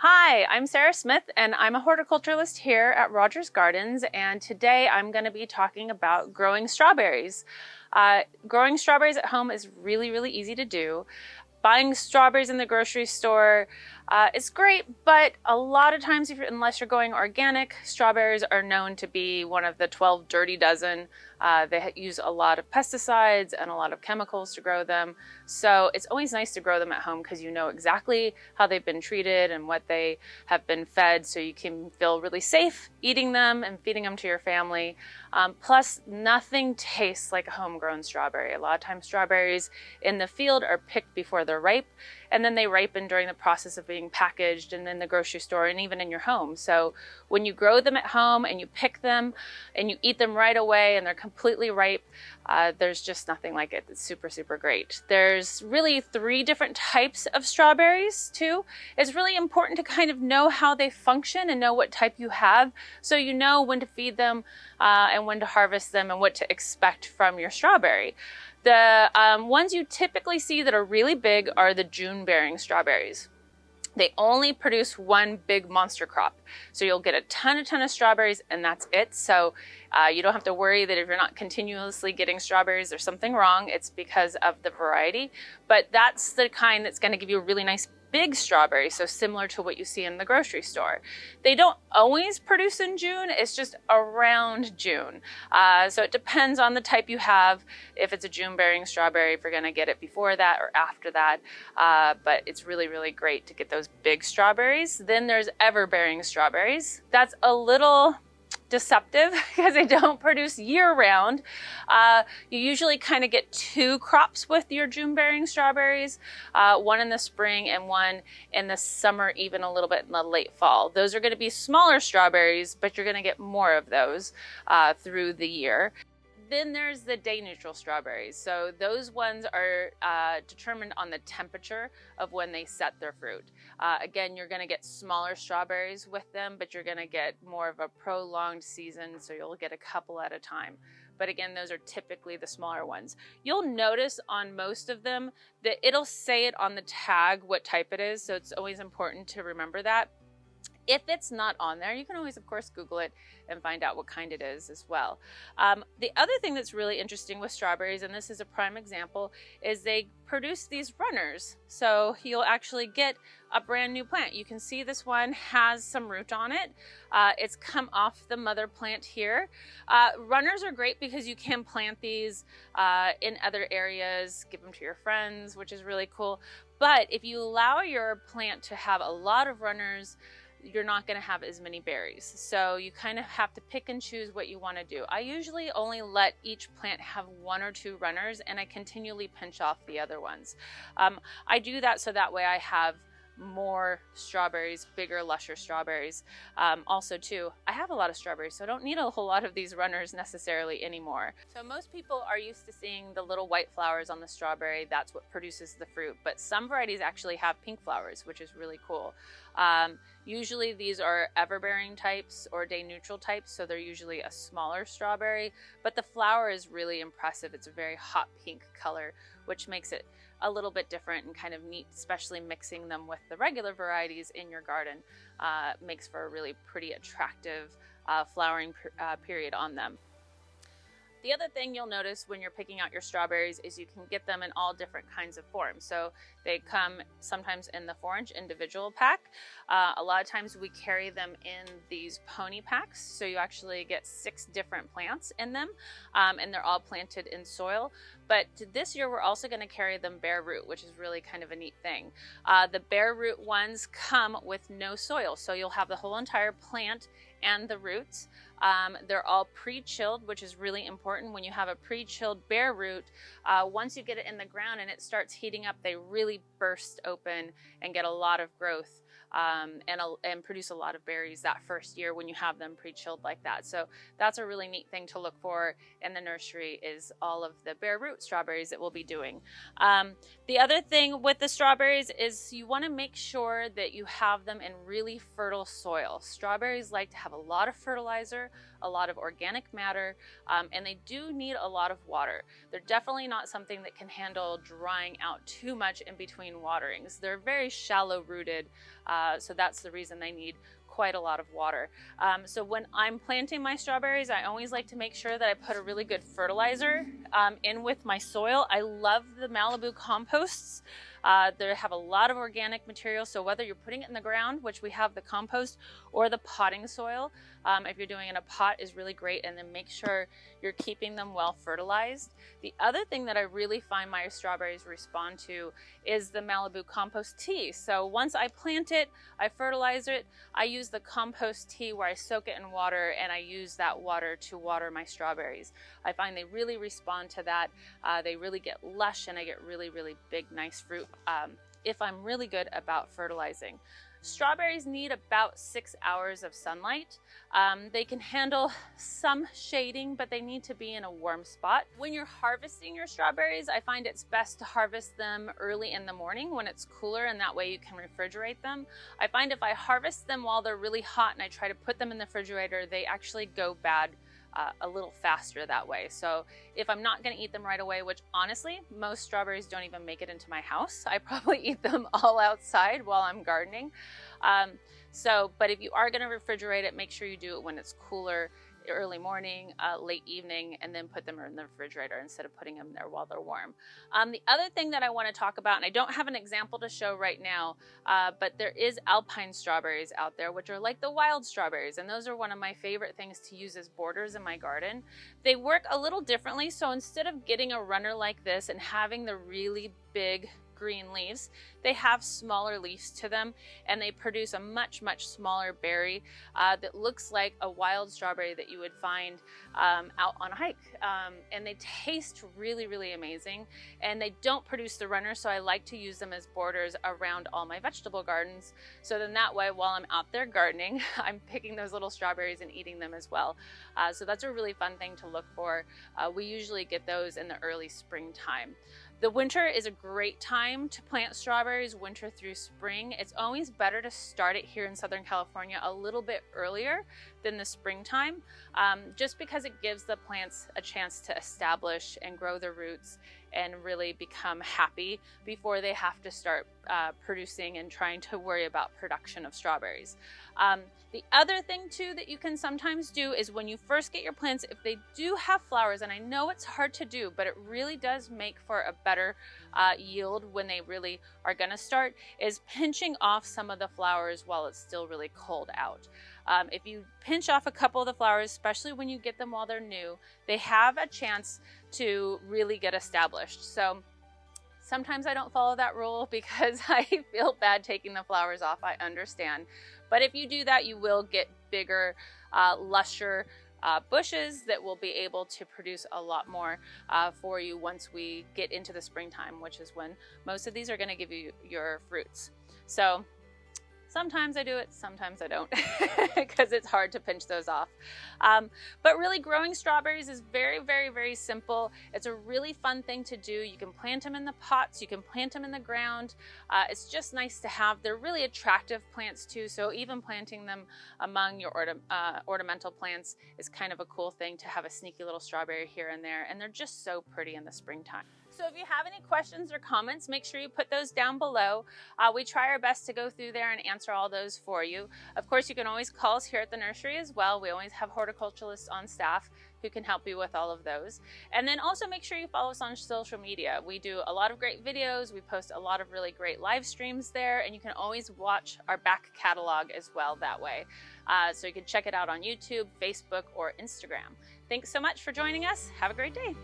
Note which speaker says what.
Speaker 1: Hi, I'm Sarah Smith and I'm a horticulturalist here at Rogers Gardens, and today I'm going to be talking about growing strawberries. Growing strawberries at home is really easy to do. Buying strawberries in the grocery store is great, but a lot of times, unless you're going organic, strawberries are known to be one of the 12 dirty dozen. They use a lot of pesticides and a lot of chemicals to grow them. So it's always nice to grow them at home because you know exactly how they've been treated and what they have been fed, so you can feel really safe eating them and feeding them to your family. Plus, nothing tastes like a homegrown strawberry. A lot of times strawberries in the field are picked before they're ripe, and then they ripen during the process of being packaged and in the grocery store and even in your home. So when you grow them at home and you pick them and you eat them right away and they're completely ripe, there's just nothing like it. It's super great. There's really 3 different types of strawberries too. It's really important to kind of know how they function and know what type you have, so you know when to feed them and when to harvest them and what to expect from your strawberry. The ones you typically see that are really big are the June-bearing strawberries. They only produce one big monster crop. So you'll get a ton of strawberries and that's it. So you don't have to worry that if you're not continuously getting strawberries, there's something wrong. It's because of the variety. But that's the kind that's going to give you a really nice big strawberry, so similar to what you see in the grocery store. They don't always produce in June, it's just around June. So it depends on the type you have, if it's a June-bearing strawberry, if you're gonna get it before that or after that. But it's really great to get those big strawberries. Then there's ever-bearing strawberries. That's a little deceptive because they don't produce year-round. You usually kind of get 2 crops with your June-bearing strawberries, one in the spring and one in the summer, even a little bit in the late fall. Those are going to be smaller strawberries, but you're going to get more of those through the year. Then there's the day neutral strawberries. So those ones are determined on the temperature of when they set their fruit. Again, you're gonna get smaller strawberries with them, but you're gonna get more of a prolonged season, so you'll get a couple at a time. But again, those are typically the smaller ones. You'll notice on most of them that it'll say it on the tag what type it is, so it's always important to remember that. If it's not on there, you can always, of course, Google it and find out what kind it is as well. The other thing that's really interesting with strawberries, and this is a prime example, is they produce these runners. So you'll actually get a brand new plant. You can see this one has some root on it. It's come off the mother plant here. Runners are great because you can plant these in other areas, give them to your friends, which is really cool. But if you allow your plant to have a lot of runners, you're not going to have as many berries. So you kind of have to pick and choose what you want to do. I usually only let each plant have 1 or 2 runners, and I continually pinch off the other ones. I do that so that way I have more strawberries, bigger, lusher strawberries. Also too, I have a lot of strawberries, so I don't need a whole lot of these runners necessarily anymore. So most people are used to seeing the little white flowers on the strawberry. That's what produces the fruit, but some varieties actually have pink flowers, which is really cool. Usually these are ever-bearing types or day neutral types, so they're usually a smaller strawberry, but the flower is really impressive. It's a very hot pink color, which makes it a little bit different and kind of neat, especially mixing them with the regular varieties in your garden. Makes for a really pretty attractive flowering period on them. The other thing you'll notice when you're picking out your strawberries is you can get them in all different kinds of forms. So they come sometimes in the 4-inch individual pack. A lot of times we carry them in these pony packs. So you actually get 6 different plants in them, and they're all planted in soil. But this year we're also going to carry them bare root, which is really kind of a neat thing. The bare root ones come with no soil. So you'll have the whole entire plant and the roots. They're all pre-chilled, which is really important. When you have a pre-chilled bare root, once you get it in the ground and it starts heating up, they really burst open and get a lot of growth and produce a lot of berries that first year when you have them pre-chilled like that. So that's a really neat thing to look for in the nursery, is all of the bare root strawberries that we'll be doing. The other thing with the strawberries is you want to make sure that you have them in really fertile soil. Strawberries like to have a lot of fertilizer, a lot of organic matter, and they do need a lot of water. They're definitely not something that can handle drying out too much in between waterings. They're very shallow rooted So that's the reason they need quite a lot of water. So when I'm planting my strawberries, I always like to make sure that I put a really good fertilizer in with my soil. I love the Malibu composts. They have a lot of organic material, so whether you're putting it in the ground, which we have the compost, or the potting soil, if you're doing it in a pot, is really great. And then make sure you're keeping them well fertilized. The other thing that I really find my strawberries respond to is the Malibu compost tea. So once I plant it, I fertilize it, I use the compost tea where I soak it in water, and I use that water to water my strawberries. I find they really respond to that. They really get lush, and I get really, really big, nice fruit if I'm really good about fertilizing. Strawberries need about 6 hours of sunlight. They can handle some shading, but they need to be in a warm spot. When you're harvesting your strawberries, I find it's best to harvest them early in the morning when it's cooler, and that way you can refrigerate them. I find if I harvest them while they're really hot and I try to put them in the refrigerator, they actually go bad a little faster that way. So if I'm not going to eat them right away, which honestly, most strawberries don't even make it into my house. I probably eat them all outside while I'm gardening. But if you are going to refrigerate it, make sure you do it when it's cooler, early morning, late evening, and then put them in the refrigerator instead of putting them there while they're warm. The other thing that I want to talk about, and I don't have an example to show right now, but there is Alpine strawberries out there, which are like the wild strawberries, and those are one of my favorite things to use as borders in my garden. They work a little differently, so instead of getting a runner like this and having the really big green leaves, they have smaller leaves to them, and they produce a much smaller berry that looks like a wild strawberry that you would find out on a hike, and they taste really amazing, and they don't produce the runner, so I like to use them as borders around all my vegetable gardens. So then that way, while I'm out there gardening, I'm picking those little strawberries and eating them as well. So that's a really fun thing to look for. We usually get those in the early springtime. The winter is a great time to plant strawberries, winter through spring. It's always better to start it here in Southern California a little bit earlier than the springtime, just because it gives the plants a chance to establish and grow their roots and really become happy before they have to start producing and trying to worry about production of strawberries. The other thing too that you can sometimes do is when you first get your plants, if they do have flowers, and I know it's hard to do, but it really does make for a better yield when they really are going to start, is pinching off some of the flowers while it's still really cold out. If you pinch off a couple of the flowers, especially when you get them while they're new, they have a chance to really get established. So sometimes I don't follow that rule because I feel bad taking the flowers off, I understand. But if you do that, you will get bigger, lusher bushes that will be able to produce a lot more for you once we get into the springtime, which is when most of these are going to give you your fruits. So sometimes I do it, sometimes I don't, because it's hard to pinch those off. But really, growing strawberries is very simple. It's a really fun thing to do. You can plant them in the pots, you can plant them in the ground. It's just nice to have. They're really attractive plants too, so even planting them among your ornamental plants is kind of a cool thing to have a sneaky little strawberry here and there, and they're just so pretty in the springtime. So if you have any questions or comments, make sure you put those down below. We try our best to go through there and answer all those for you. Of course, you can always call us here at the nursery as well. We always have horticulturalists on staff who can help you with all of those. And then also make sure you follow us on social media. We do a lot of great videos. We post a lot of really great live streams there, and you can always watch our back catalog as well that way. So you can check it out on YouTube, Facebook, or Instagram. Thanks so much for joining us. Have a great day.